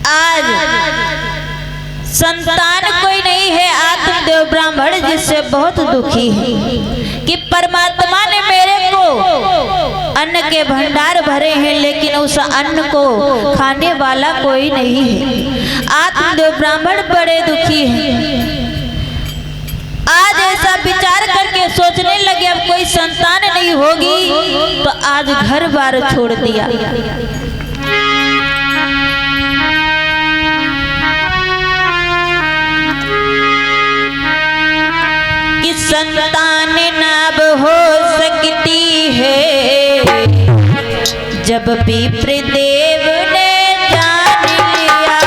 आज संतान कोई नहीं है, आत्मदेव ब्राह्मण जिससे बहुत दुखी है कि परमात्मा ने मेरे को अन्न के भंडार भरे हैं, लेकिन उस अन्न को खाने वाला कोई नहीं है। आत्मदेव ब्राह्मण बड़े दुखी हैं। आज ऐसा विचार करके सोचने लगे अब कोई संतान नहीं होगी, तो आज घर बार छोड़ दिया। कि संतान नाब हो सकती है जब विप्रदेव ने जान लिया।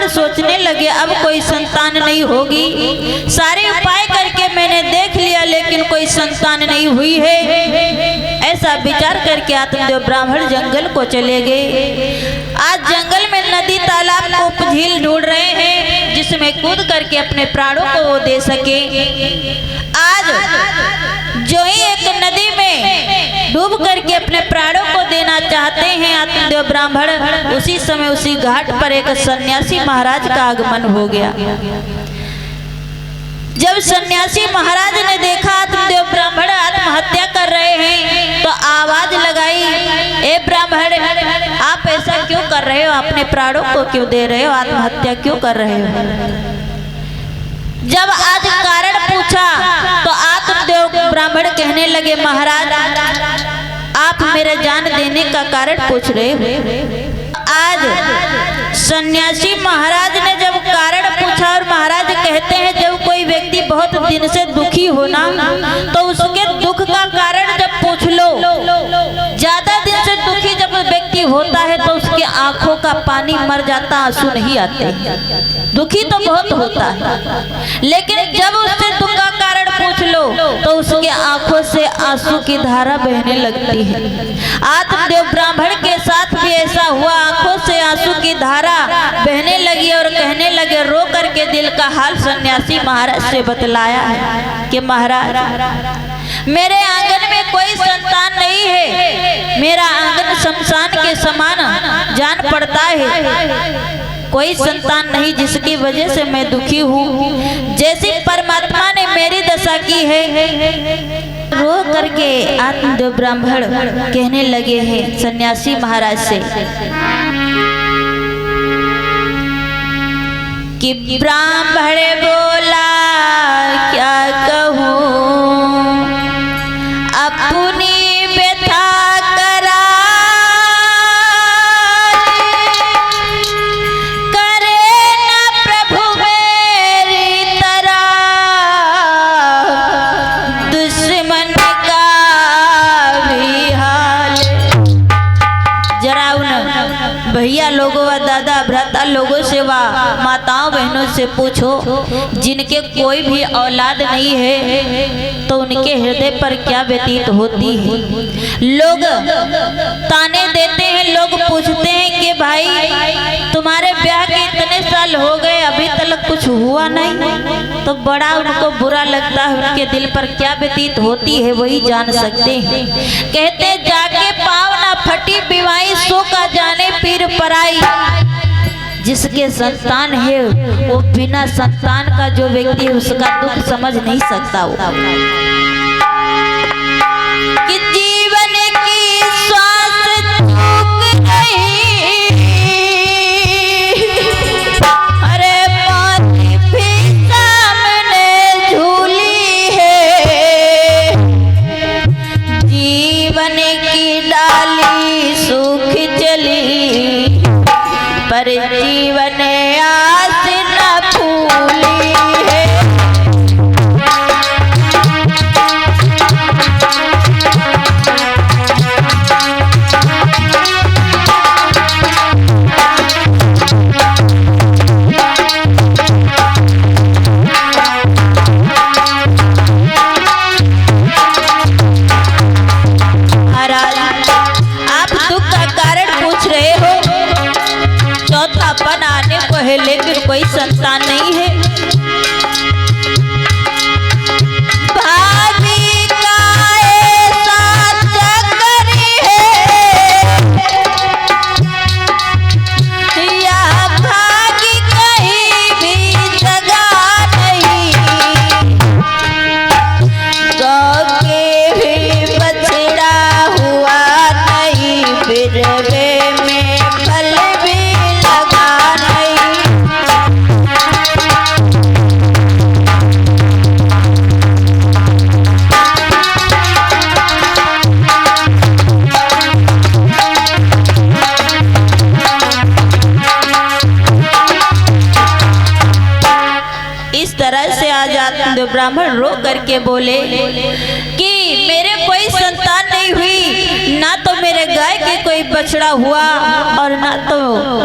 सोचने लगे अब कोई संतान नहीं होगी। सारे उपाय करके मैंने देख लिया, लेकिन कोई संतान नहीं हुई है। ऐसा विचार करके आत्मदेव ब्राह्मण जंगल को चले गए। आज जंगल में नदी तालाब को झील ढूंढ रहे हैं जिसमें कूद करके अपने प्राणों को वो दे सके। आज जो ही एक नदी में डूब करके अपने प्राणों को देना चाहते हैं आत्मदेव ब्राह्मण, उसी समय उसी घाट पर एक सन्यासी महाराज का आगमन हो गया। जब सन्यासी महाराज ने देखा आत्मदेव ब्राह्मण आत्महत्या कर रहे हैं, तो आवाज लगाई, ए ब्राह्मण, आप ऐसा क्यों कर रहे हो? अपने प्राणों को क्यों दे रहे हो? आत्महत्या क्यों कर रहे हो? जब आज कारण पूछा तो आत्मदेव ब्राह्मण कहने लगे, महाराज आप मेरे जान देने का कारण पूछ रहे हो। आज सन्यासी महाराज ने जब कारण पूछा, और महाराज कहते हैं जब कोई व्यक्ति बहुत दिन से दुखी हो ना, तो उसके दुख का कारण जब पूछ लो, ज्यादा दिन से दुखी जब व्यक्ति होता है तो उसके आंखों का पानी मर जाता, आंसू नहीं आते। दुखी तो बहुत होता है, लेकिन जब उससे दुख का कारण पूछ लो तो उसके आंखों से आंसू की धारा बहने लगती है। आत्मदेव ब्राह्मण के साथ भी ऐसा हुआ, आंखों से आंसू की धारा बहने लगी और कहने लगे, रो करके दिल का हाल सन्यासी महाराज से बतलाया है कि महाराज मेरे आंगन में कोई संतान नहीं है, मेरा आंगन शमशान के समान जान पड़ता है, कोई संतान नहीं, जिसकी वजह से मैं दुखी हूँ। जैसे परमात्मा ने मेरी दशा की है। रो करके आत्मदेव ब्राह्मण कहने लगे हैं सन्यासी महाराज से कि ब्राह्मण बोला क्या कहूँ, अपनी व्यथा करा करे न प्रभु मेरी तरह, दुश्मन का भी हाल। जरा उन भैया लोगों व दादा भ्राता लोगों से व माताओं बहनों से पूछो, जिनके कोई भी औलाद नहीं है तो उनके हृदय पर क्या व्यतीत होती है। लोग ताने देते हैं, लोग पूछते हैं कि भाई तुम्हारे ब्याह के इतने साल हो गए अभी तक कुछ हुआ नहीं, तो बड़ा उनको बुरा लगता है। उनके दिल पर क्या व्यतीत होती है वही जान सकते हैं। कहते जाके पाँव ना फटी बिवाई, सो का जाने पीर पराई। जिसके संतान है वो बिना संतान का जो व्यक्ति है उसका दुख समझ नहीं सकता। वो कि जीवन की श्वास चूक गई, अरे मौत भी सामने झूली है। जीवन की डाली सूख चली, पर जीवन आस न फूली है। महाराज आप दुख का कारण पूछ रहे हो। चौथापन आने को है लेकिन कोई संतान नहीं है। भाभी का ऐसा चक्कर है, या भागी कहीं भी जगह नहीं। गौ के भी बछड़ा हुआ नहीं, बिरवे में फल भी लगा नहीं। इस तरह से आज आत्मदेव ब्राह्मण रो करके बोले कि मेरे कोई संतान नहीं हुई, ना तो मेरे गाय के कोई बछड़ा हुआ और ना तो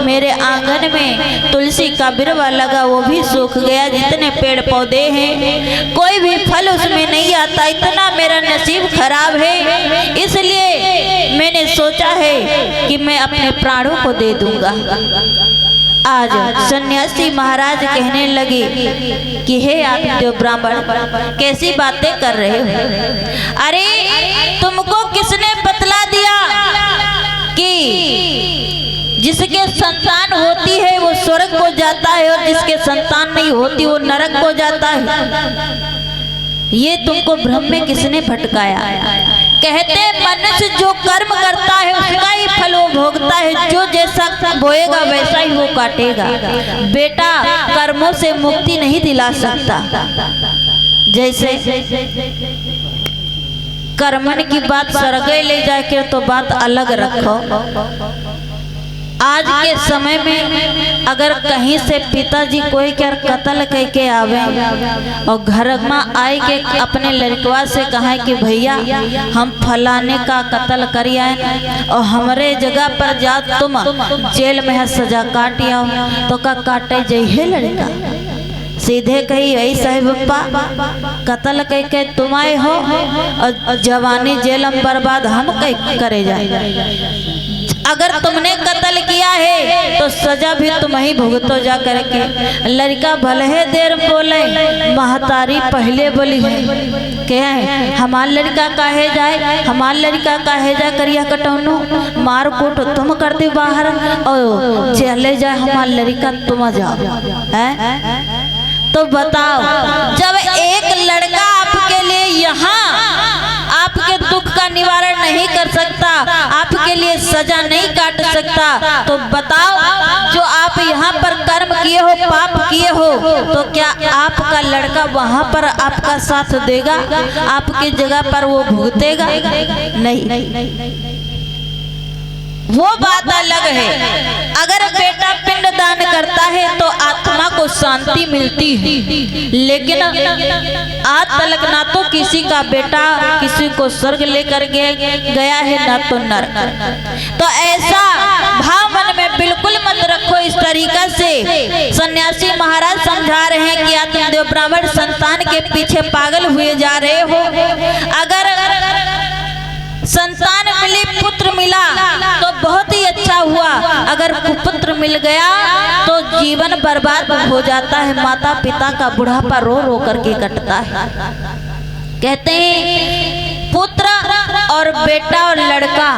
मेरे आंगन में तुलसी का बिरवा लगा वो भी सूख गया। जितने पेड़ पौधे हैं कोई भी फल उसमें नहीं आता, इतना मेरा नसीब खराब है। इसलिए मैंने सोचा है कि मैं अपने प्राणों को दे दूंगा। आज सन्यासी महाराज कहने लगे कि हे आत्मदेव ब्राह्मण कैसी बातें कर रहे हो? अरे तुमको किसने बतला दिया कि जिसके संतान होती है वो स्वर्ग को जाता है और जिसके संतान नहीं होती वो नरक को जाता है? ये तुमको भ्रम में किसने भटकाया? कहते मनुष्य जो कर्म करता है उसका ही फल वो भोगता है। जो जैसा बोएगा वैसा ही वो काटेगा। बेटा कर्मों से मुक्ति नहीं दिला सकता। जैसे कर्मन की बात सरगे ले जाके तो बात अलग रखो। आज के समय में अगर कहीं से पिताजी कोई क्या कत्ल करके आवे और घर में आए के अपने लड़कवा से कहा कि भैया हम फलाने का कत्ल करी आए और हमारे जगह पर जा तुम जेल में है सजा काट आओ, तो का काटे जइहे लड़का? सीधे कही ऐसा है पप्पा कत्ल कह के तुम आए हो और जवानी जेल में बर्बाद हम कह करे जाए। अगर तुमने कत्ल किया है तो सजा भी तुम ही भुगतो जा करके। लड़का भले देर बोले, महतारी पहले बोली है क्या है हमार लड़का काहे जाए, हमार लड़का काहे जाए करिया कटौनो मार कूट तुम कर दे बाहर और चले जाए हमार लड़का तुम जाओ है। तो बताओ जब एक लड़का आपके लिए यहाँ आपके दुख का निवारण नहीं कर सकता, आपके लिए सजा नहीं काट सकता, तो बताओ जो आप यहाँ पर कर्म किए हो पाप किए हो तो क्या आपका लड़का वहाँ पर आपका साथ देगा? आपकी जगह पर वो भुगतेगा? नहीं, वो बात अलग है। अगर बेटा पिंड दान करता है तो आत्मा को शांति मिलती है, लेकिन आज तक ना तो किसी का बेटा किसी को स्वर्ग लेकर गया है ना तो नरक। तो ऐसा भाव मन में बिल्कुल मत रखो। इस तरीका से सन्यासी महाराज समझा रहे हैं कि आत्मदेव ब्राह्मण संतान के पीछे पागल हुए जा रहे हो। अगर संतान मिली, पुत्र मिला तो बहुत ही अच्छा हुआ। अगर कुपुत्र मिल गया तो जीवन बर्बाद हो जाता है। माता पिता का बुढ़ापा रो रो करके कटता है। कहते हैं पुत्र और बेटा और लड़का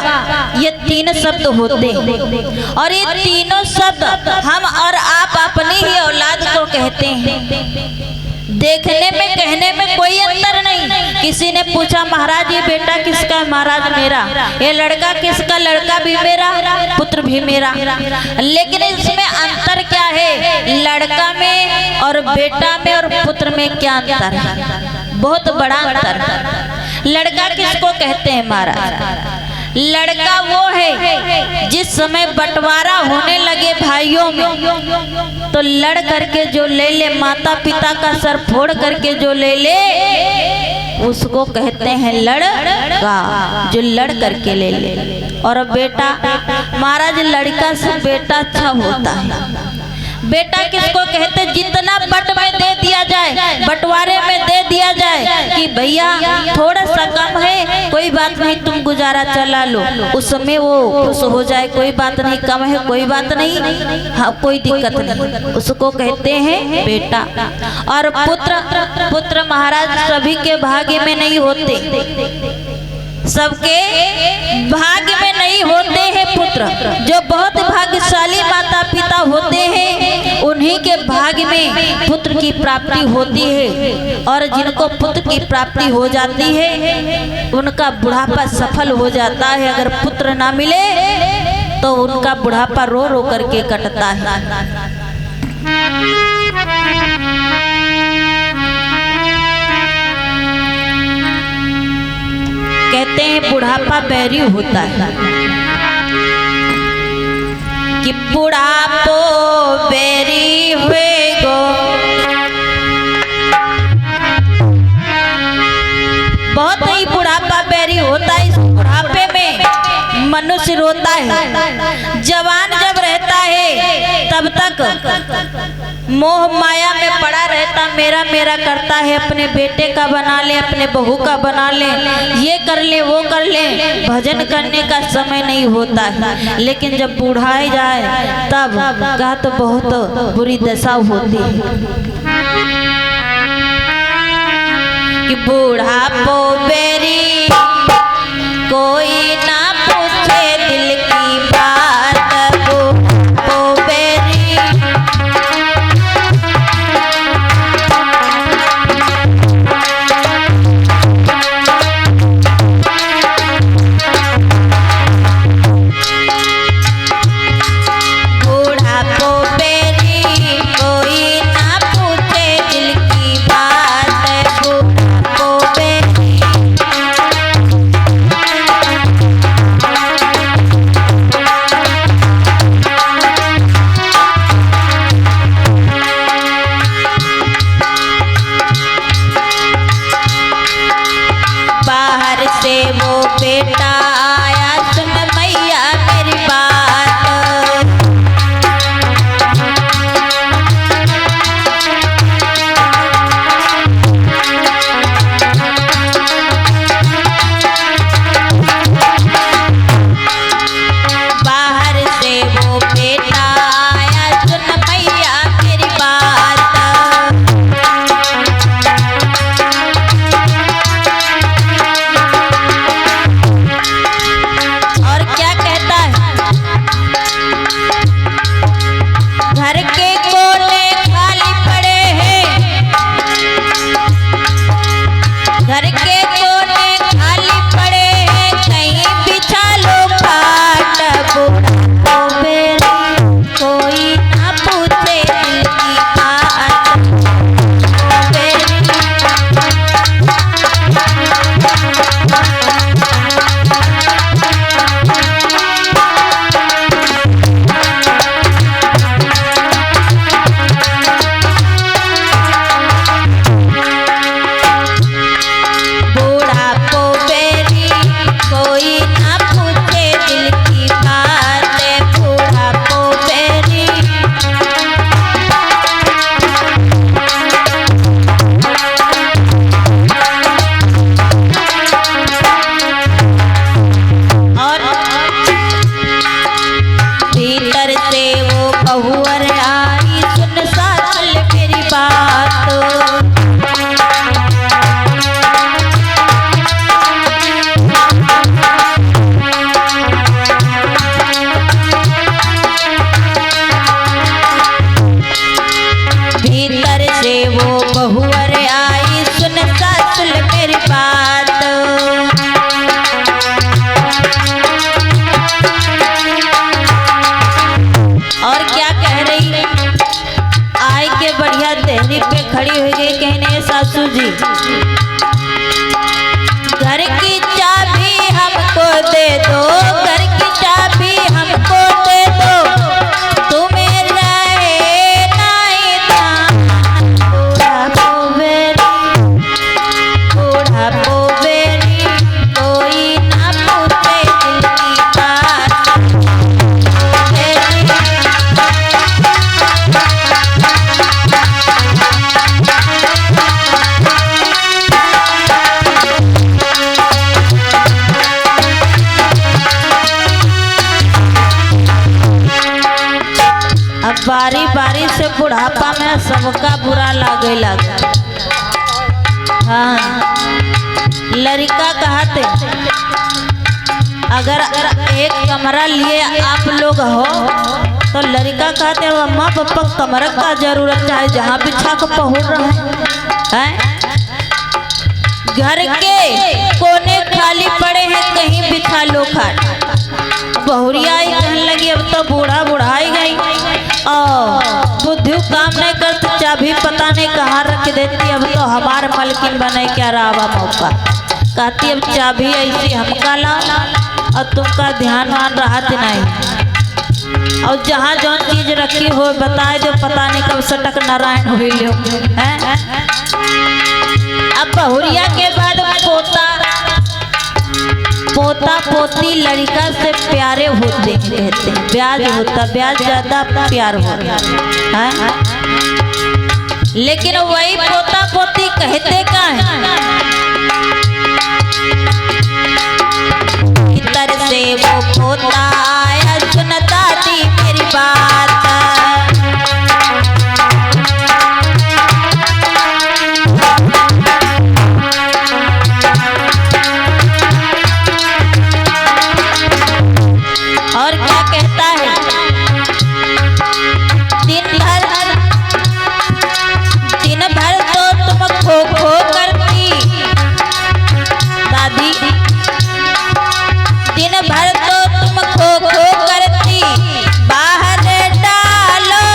ये तीन शब्द होते हैं और ये तीनों शब्द हम और आप अपनी ही औलाद को कहते हैं। देखने में कहने में कोई अंतर नहीं। किसी ने पूछा महाराज ये बेटा किसका है? महाराज मेरा। ये लड़का किसका? लड़का भी मेरा, पुत्र भी मेरा। लेकिन इसमें अंतर क्या है? लड़का में और बेटा में और पुत्र में क्या अंतर है? बहुत बड़ा अंतर है। लड़का किसको कहते हैं महाराज? लड़का वो है जिस समय बंटवारा होने लगे भाइयों में तो लड़ करके जो ले ले, माता पिता का सर फोड़ करके जो ले ले उसको कहते हैं लड़का, जो लड़ करके ले ले। और बेटा महाराज लड़का से बेटा अच्छा होता है। बेटा किसको कहते? जितना बट में दे दिया जाए, बंटवारे में दे दिया जाए कि भैया थोड़ा सा कम है, कोई बात नहीं, तुम गुजारा चला लो, उसमें वो खुश हो जाए, कोई बात नहीं, कम है कोई बात नहीं, हाँ कोई दिक्कत नहीं, उसको कहते हैं बेटा। और पुत्र महाराज सभी के भाग्य में नहीं होते, सबके भाग्य में नहीं होते हैं पुत्र। जो बहुत भाग्यशाली माता पिता होते हैं उन्हीं के भाग्य में पुत्र की प्राप्ति होती है। और जिनको पुत्र की प्राप्ति हो जाती है उनका बुढ़ापा सफल हो जाता है। अगर पुत्र ना मिले तो उनका बुढ़ापा रो रो करके कटता है। कहते हैं बुढ़ापा बैरी होता है कि बुढ़ापो बैरी हुए गो। बहुत ही बुढ़ापा बैरी होता है। इस बुढ़ापे में मनुष्य रोता है। जवान जब रहता है तब तक मोह माया में पड़ा रहता, मेरा मेरा करता है, अपने बेटे का बना ले, अपने बहू का बना ले, ये कर ले वो कर ले, भजन करने का समय नहीं होता है। लेकिन जब बूढ़ाई जाए तब कहा तो बहुत बुरी दशा होती है कि बूढ़ापो बेरी कोई ना पूछे दिल की बात, बूढ़ापो बेरी बुढ़ापा में सबका बुरा लागे लगा। हाँ, लड़का कहते अगर एक कमरा लिए आप लोग हो तो लड़का कहते अम्मा पापा कमरा का जरूरत है, जहाँ बिछा को पहुँच रहे हैं। घर के कोने खाली पड़े हैं, कहीं बिछा लो खाट। बहुरिया ही कहने लगी अब तो बूढ़ा बुढ़ाई गई और बुद्धि काम नहीं करती, चाबी पता नहीं कहाँ रख देती, अब तो हमारे मलकिन बने क्या रावा मौका। कहती अब चाबी ऐसी हमका ला और तुमका ध्यान वान रहा नहीं, और जहाँ जौन चीज रखी हो बताए दो, पता नहीं कब सटक नारायण हुई लो है। अब बहुरिया के बाद पोता पोती लड़का से प्यारे होते हैं, कहते हैं ब्याज होता, ब्याज ज्यादा प्यार होता है। लेकिन वही पोता पोती कहते का है भीतर से वो पोता आया सुनता थी मेरी बात। और क्या कहता है, दिन भर तो तुम खो खो करती दादी, दिन भर तो तुम खो खो करती, बाहर डालो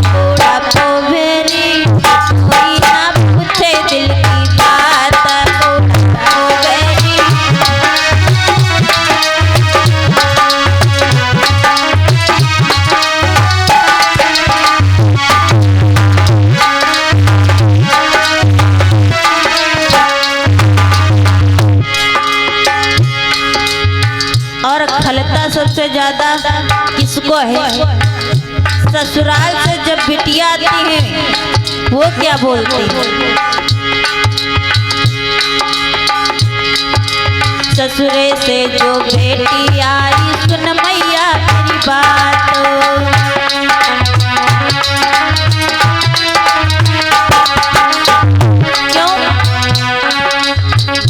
बूढ़ा को भेरी, कोई ना पूछे दिल की बात, बूढ़ा को भेरी। और खलता सबसे ज्यादा किसको है, ससुराल से जब बिटिया आती है वो क्या बोलती है, ससुरे से जो बेटी आई सुन मैया मेरी बात। क्यों,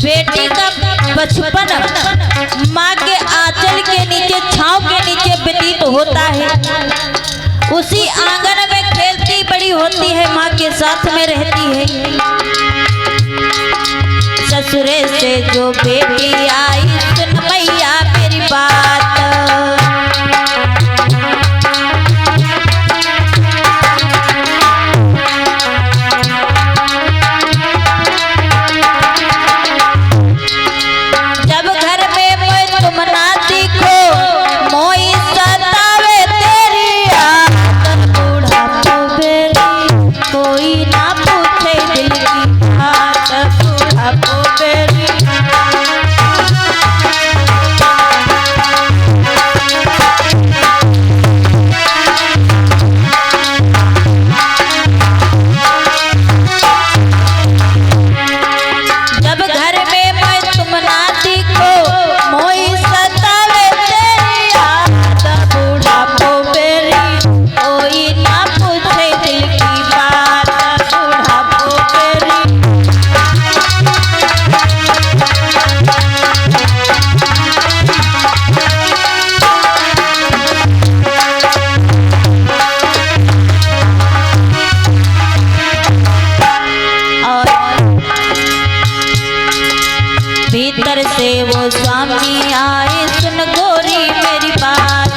बेटी का बचपन माँ के आंचल के नीचे, छांव के नीचे व्यतीत होता है, उसी आंगन में खेलती बड़ी होती है, माँ के साथ में रहती है। ससुरे से जो बेटी आई सुन मैया मेरी बात। भीतर से वो स्वामी आए सुन गोरी मेरी बात।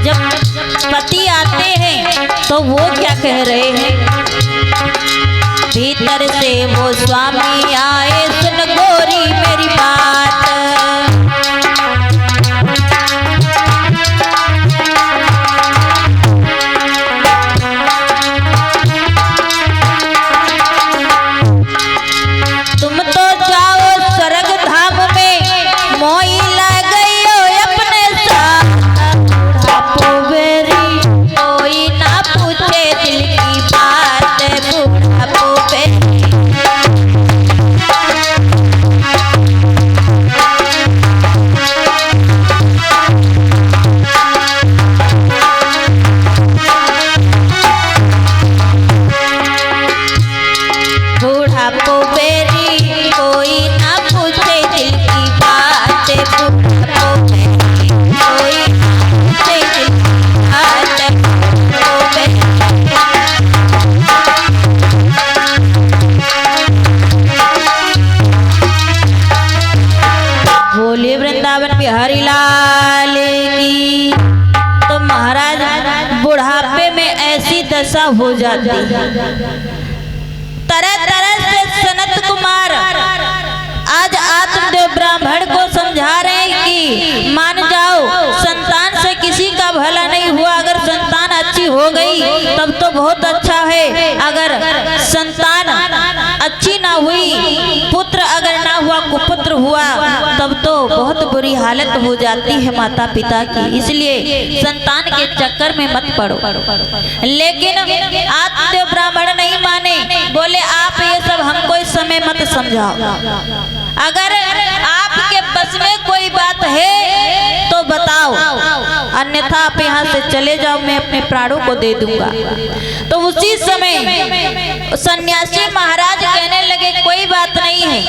जब पति आते हैं तो वो क्या कह रहे हैं, भीतर से वो स्वामी आए सुन गोरी मेरी बात। कोई ना पूछे दिल की बात, बूढ़ा पे महाराज बुढ़ापे में ऐसी दशा हो जाती है। तरह तरह से सनत कुमार आज आत्मदेव ब्राह्मण को समझा रहे हैं कि मान जाओ, संतान से किसी का भला नहीं हुआ, अगर संतान अच्छी हो गई तब तो बहुत अच्छा है, अगर संतान अच्छी ना हुई, पुत्र अगर ना हुआ, कुपुत्र हुआ, तब तो बहुत बुरी हालत हो जाती है माता पिता की। इसलिए संतान के चक्कर में मत पड़ो। लेकिन आत्मदेव ब्राह्मण नहीं माने, बोले आप ये सब हमको इस समय मत समझाओ, अगर आपके बस में कोई बात है तो बताओ, अन्यथा आप यहाँ से चले जाओ, मैं अपने प्राणों को दे दूंगा। तो उसी समय सन्यासी महाराज कहने लगे कोई बात नहीं है।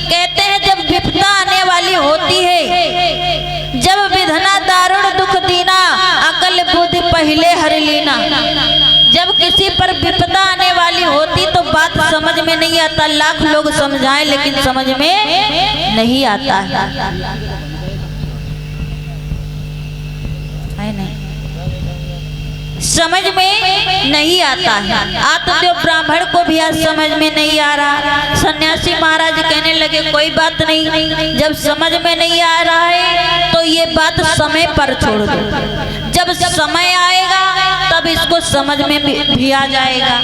कहते हैं जब विपदा आने वाली होती है, जब विधना दारुण दुख दीना, अकल बुद्धि पहले हर लीना। जब किसी पर विपदा आने वाली होती तो बात समझ में नहीं आता, लाख लोग समझाएं लेकिन समझ में नहीं आता है नहीं, समझ में नहीं आता है। आत्मदेव ब्राह्मण को भी आज समझ में नहीं आ रहा। सन्यासी महाराज कहने लगे कोई बात नहीं, जब समझ में नहीं आ रहा है तो ये बात समय पर छोड़ दो, जब समय आएगा तब इसको समझ में भी आ जाएगा।